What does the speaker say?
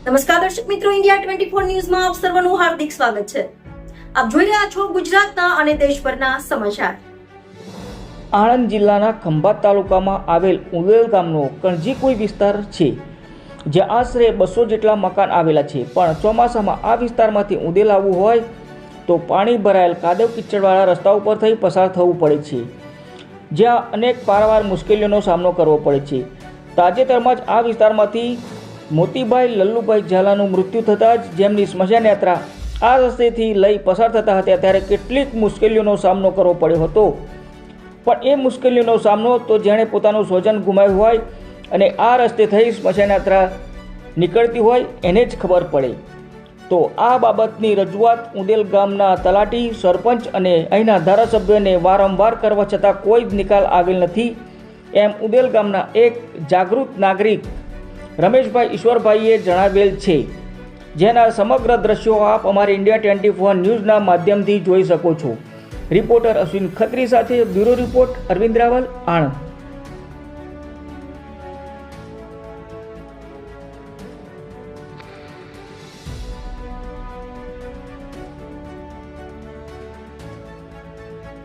નમસ્કાર દર્શક મિત્રો, ઇન્ડિયા 24 ન્યૂઝમાં આપ સર્વનું હાર્દિક સ્વાગત છે. આપ જોઈ રહ્યા છો ગુજરાતના અને દેશભરના સમાચાર. આણંદ જિલ્લાના ખંભાત તાલુકામાં આવેલ ઉદેલ ગામનો કણજીકુઈ વિસ્તાર છે, જ્યાં આશરે 200 જેટલા મકાન આવેલા છે. પણ ચોમાસામાં આ વિસ્તારમાંથી ઉદેલ આવવું હોય તો પાણી ભરાયેલ કાદવ કિચડવાળા રસ્તા ઉપર થઈ પસાર થવું પડે છે, જ્યાં અનેક પારાવાર મુશ્કેલીઓનો સામનો કરવો પડે છે. તાજેતરમાં જ આ વિસ્તારમાંથી મોતીભાઈ લલ્લુભાઈ ઝાલાનું મૃત્યુ થતાં જ જેમની સ્મશાન યાત્રા આ રસ્તેથી લઈ પસાર થતા હતા, ત્યારે કેટલીક મુશ્કેલીઓનો સામનો કરવો પડ્યો હતો. પણ એ મુશ્કેલીઓનો સામનો તો જેણે પોતાનું સ્વજન ગુમાવ્યું હોય અને આ રસ્તે થઈ સ્મશાન યાત્રા નીકળતી હોય એને જ ખબર પડે. તો આ બાબતની રજૂઆત ઉદેલ ગામના તલાટી, સરપંચ અને અહીંના ધારાસભ્યોને વારંવાર કરવા છતાં કોઈ જ નિકાલ આવેલ નથી, એમ ઉદેલ ગામના એક જાગૃત નાગરિક રમેશભાઈ ઈશ્વરભાઈએ જણાવેલ છે, જેના સમગ્ર દ્રશ્યો આપ અમારી ઇન્ડિયા 24 ન્યૂઝના માધ્યમથી જોઈ શકો છો. રિપોર્ટર અશ્વિન ખત્રી સાથે બ્યુરો રિપોર્ટ, અરવિંદ રાવલ, આણંદ.